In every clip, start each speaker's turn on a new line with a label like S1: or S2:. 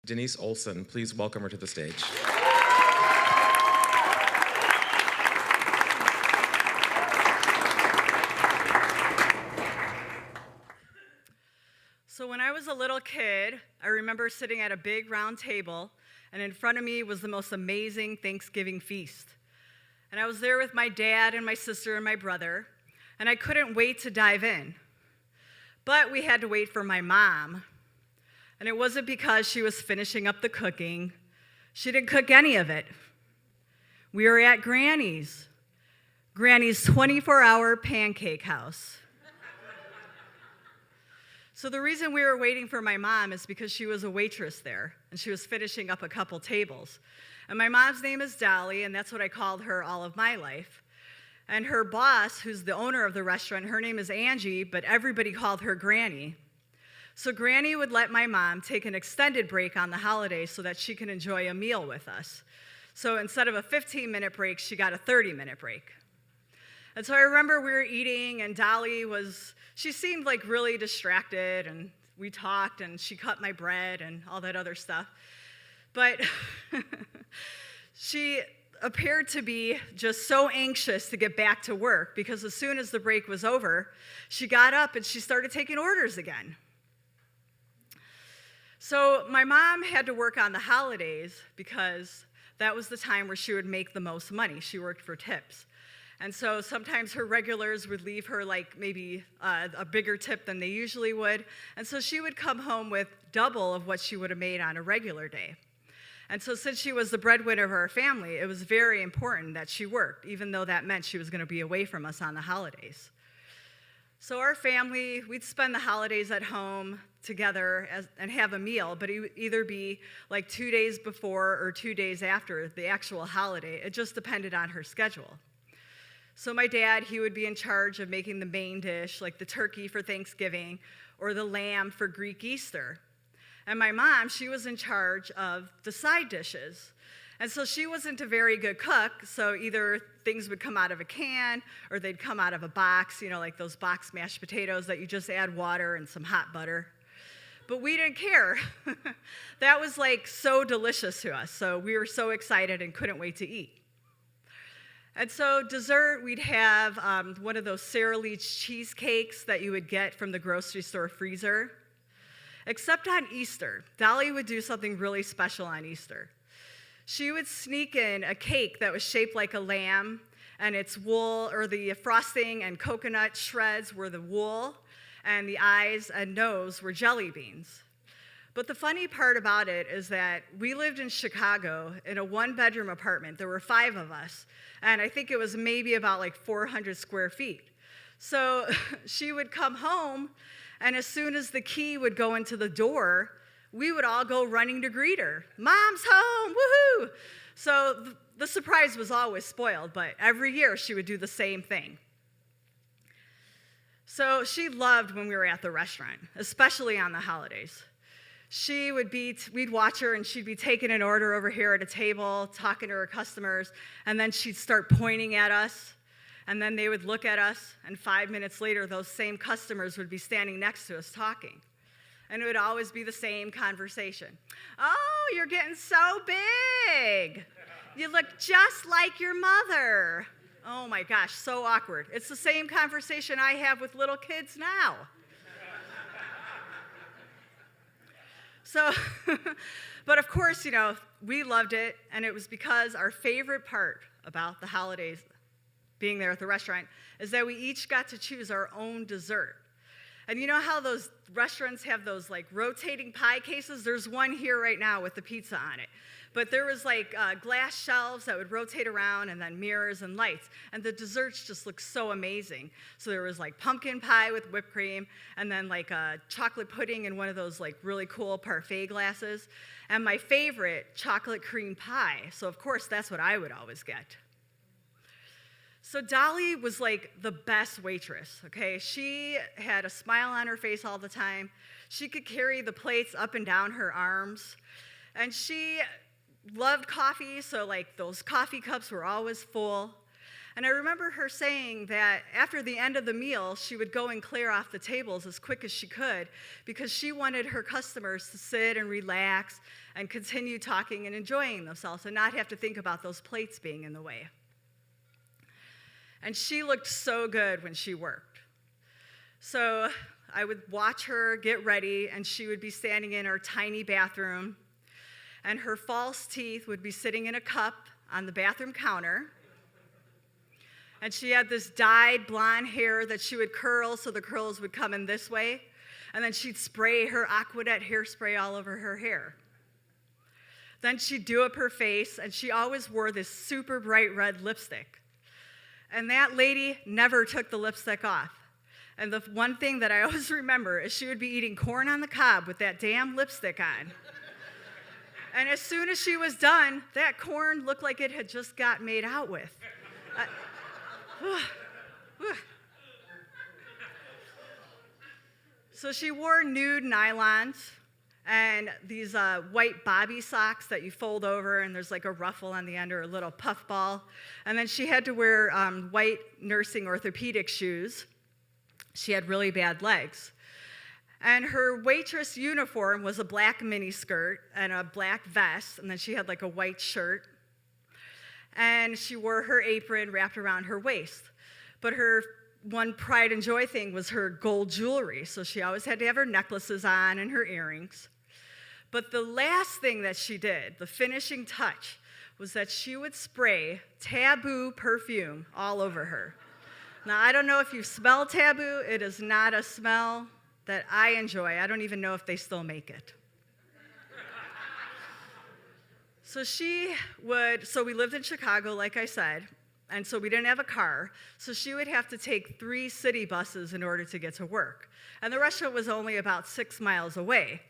S1: Denise Olsen. Please welcome her to the stage.
S2: So when I was a little kid, I remember sitting at a big round table, and in front of me was the most amazing Thanksgiving feast. And I was there with my dad and my sister and my brother, and I couldn't wait to dive in. But we had to wait for my mom. And it wasn't because she was finishing up the cooking. She didn't cook any of it. We were at Granny's 24-hour pancake house. So the reason we were waiting for my mom is because she was a waitress there, and she was finishing up a couple tables. And my mom's name is Dolly, and that's what I called her all of my life. And her boss, who's the owner of the restaurant, her name is Angie, but everybody called her Granny. So Granny would let my mom take an extended break on the holidays so that she can enjoy a meal with us. So instead of a 15-minute break, she got a 30-minute break. And so I remember we were eating, and she seemed like really distracted, and we talked, and she cut my bread and all that other stuff. But she appeared to be just so anxious to get back to work, because as soon as the break was over, she got up and she started taking orders again. So my mom had to work on the holidays because that was the time where she would make the most money. She worked for tips. And so sometimes her regulars would leave her like maybe a bigger tip than they usually would. And so she would come home with double of what she would have made on a regular day. And so since she was the breadwinner of our family, it was very important that she worked, even though that meant she was going to be away from us on the holidays. So our family, we'd spend the holidays at home together and have a meal, but it would either be like 2 days before or 2 days after the actual holiday. It just depended on her schedule. So my dad, he would be in charge of making the main dish, like the turkey for Thanksgiving or the lamb for Greek Easter. And my mom, she was in charge of the side dishes. And so she wasn't a very good cook, so either things would come out of a can or they'd come out of a box, like those box mashed potatoes that you just add water and some hot butter. But we didn't care. That was like so delicious to us, so we were so excited and couldn't wait to eat. And so dessert, we'd have one of those Sara Leach cheesecakes that you would get from the grocery store freezer. Except on Easter, Dolly would do something really special on Easter. She would sneak in a cake that was shaped like a lamb, and its wool, or the frosting and coconut shreds were the wool, and the eyes and nose were jelly beans. But the funny part about it is that we lived in Chicago in a one-bedroom apartment. There were 5 of us, and I think it was maybe about like 400 square feet. So she would come home, and as soon as the key would go into the door, we would all go running to greet her. Mom's home, woohoo! So the surprise was always spoiled, but every year she would do the same thing. So she loved when we were at the restaurant, especially on the holidays. We'd watch her, and she'd be taking an order over here at a table, talking to her customers, and then she'd start pointing at us, and then they would look at us, and 5 minutes later, those same customers would be standing next to us talking. And it would always be the same conversation. Oh, you're getting so big. You look just like your mother. Oh my gosh, so awkward. It's the same conversation I have with little kids now. So, but of course, we loved it, and it was because our favorite part about the holidays, being there at the restaurant, is that we each got to choose our own dessert. And you know how those restaurants have those like rotating pie cases? There's one here right now with the pizza on it. But there was like glass shelves that would rotate around, and then mirrors and lights. And the desserts just looked so amazing. So there was like pumpkin pie with whipped cream, and then like chocolate pudding in one of those like really cool parfait glasses. And my favorite, chocolate cream pie. So of course, that's what I would always get. So Dolly was like the best waitress, okay? She had a smile on her face all the time. She could carry the plates up and down her arms. And she loved coffee, so like those coffee cups were always full. And I remember her saying that after the end of the meal, she would go and clear off the tables as quick as she could because she wanted her customers to sit and relax and continue talking and enjoying themselves and not have to think about those plates being in the way. And she looked so good when she worked. So I would watch her get ready, and she would be standing in her tiny bathroom, and her false teeth would be sitting in a cup on the bathroom counter. And she had this dyed blonde hair that she would curl so the curls would come in this way. And then she'd spray her Aquanet hairspray all over her hair. Then she'd do up her face, and she always wore this super bright red lipstick. And that lady never took the lipstick off. And the one thing that I always remember is she would be eating corn on the cob with that damn lipstick on. And as soon as she was done, that corn looked like it had just got made out with. So she wore nude nylons and these white bobby socks that you fold over, and there's like a ruffle on the end or a little puff ball. And then she had to wear white nursing orthopedic shoes. She had really bad legs. And her waitress uniform was a black mini skirt and a black vest, and then she had like a white shirt. And she wore her apron wrapped around her waist. But her one pride and joy thing was her gold jewelry, so she always had to have her necklaces on and her earrings. But the last thing that she did, the finishing touch, was that she would spray Taboo perfume all over her. Now, I don't know if you smell Taboo. It is not a smell that I enjoy. I don't even know if they still make it. So we lived in Chicago, like I said, and so we didn't have a car, so she would have to take 3 city buses in order to get to work. And the restaurant was only about 6 miles away.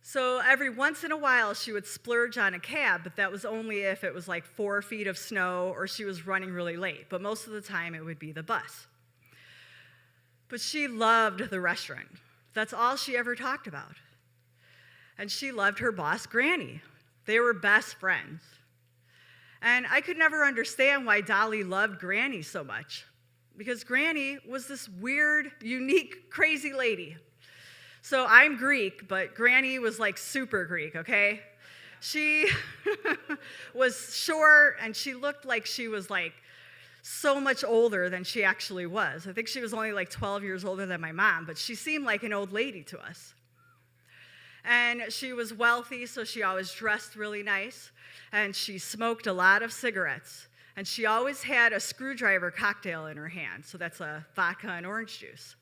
S2: So every once in a while, she would splurge on a cab, but that was only if it was like 4 feet of snow or she was running really late. But most of the time, it would be the bus. But she loved the restaurant. That's all she ever talked about. And she loved her boss, Granny. They were best friends. And I could never understand why Dolly loved Granny so much, because Granny was this weird, unique, crazy lady. So I'm Greek, but Granny was like super Greek, okay? She was short, and she looked like she was like so much older than she actually was. I think she was only like 12 years older than my mom, but she seemed like an old lady to us. And she was wealthy, so she always dressed really nice, and she smoked a lot of cigarettes. And she always had a screwdriver cocktail in her hand, so that's a vodka and orange juice.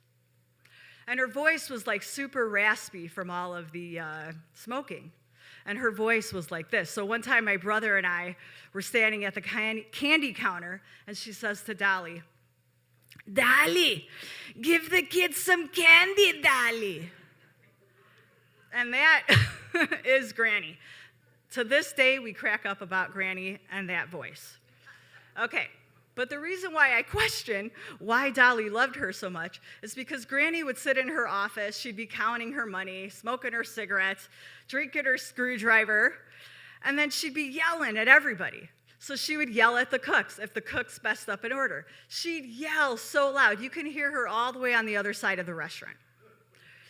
S2: And her voice was like super raspy from all of the smoking. And her voice was like this. So one time my brother and I were standing at the candy counter, and she says to Dolly, "Dolly, give the kids some candy, Dolly." And that is Granny. To this day, we crack up about Granny and that voice. Okay, but the reason why I question why Dolly loved her so much is because Granny would sit in her office, she'd be counting her money, smoking her cigarettes, drinking her screwdriver, and then she'd be yelling at everybody. So she would yell at the cooks if the cooks messed up an order. She'd yell so loud, you can hear her all the way on the other side of the restaurant.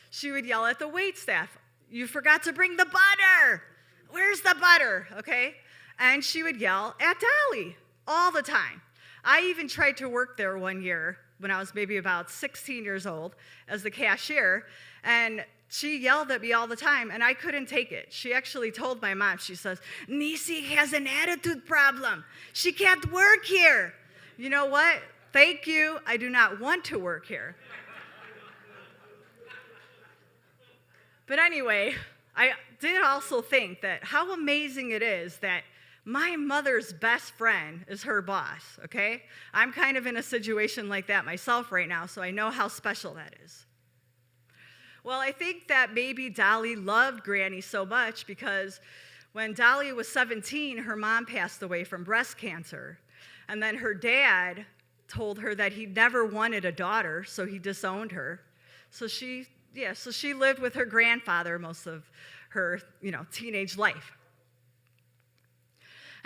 S2: She would yell at the waitstaff, "You forgot to bring the butter. Where's the butter?" Okay? And she would yell at Dolly all the time. I even tried to work there one year when I was maybe about 16 years old as the cashier, and she yelled at me all the time, and I couldn't take it. She actually told my mom, she says, "Nisi has an attitude problem. She can't work here." You know what? Thank you. I do not want to work here. But anyway, I did also think that how amazing it is that my mother's best friend is her boss, okay? I'm kind of in a situation like that myself right now, so I know how special that is. Well, I think that maybe Dolly loved Granny so much because when Dolly was 17, her mom passed away from breast cancer. And then her dad told her that he never wanted a daughter, so he disowned her. So she lived with her grandfather most of her, teenage life.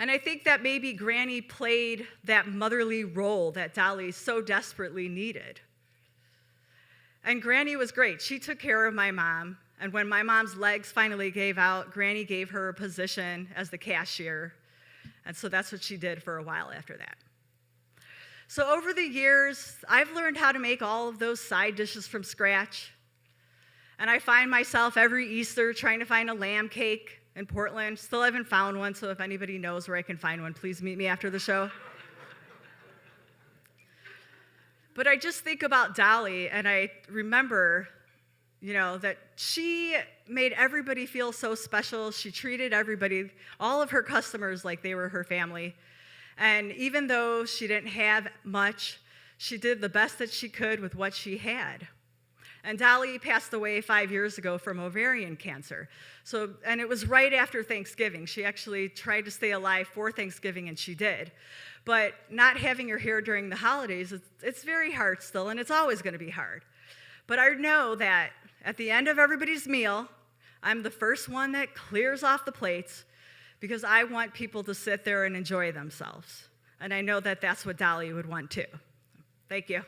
S2: And I think that maybe Granny played that motherly role that Dolly so desperately needed. And Granny was great. She took care of my mom. And when my mom's legs finally gave out, Granny gave her a position as the cashier. And so that's what she did for a while after that. So over the years, I've learned how to make all of those side dishes from scratch. And I find myself every Easter trying to find a lamb cake in Portland. Still haven't found one, so if anybody knows where I can find one, please meet me after the show. But I just think about Dolly, and I remember, that she made everybody feel so special. She treated everybody, all of her customers, like they were her family. And even though she didn't have much, she did the best that she could with what she had. And Dolly passed away 5 years ago from ovarian cancer. And it was right after Thanksgiving. She actually tried to stay alive for Thanksgiving, and she did. But not having her here during the holidays, it's very hard still, and it's always going to be hard. But I know that at the end of everybody's meal, I'm the first one that clears off the plates because I want people to sit there and enjoy themselves. And I know that that's what Dolly would want too. Thank you.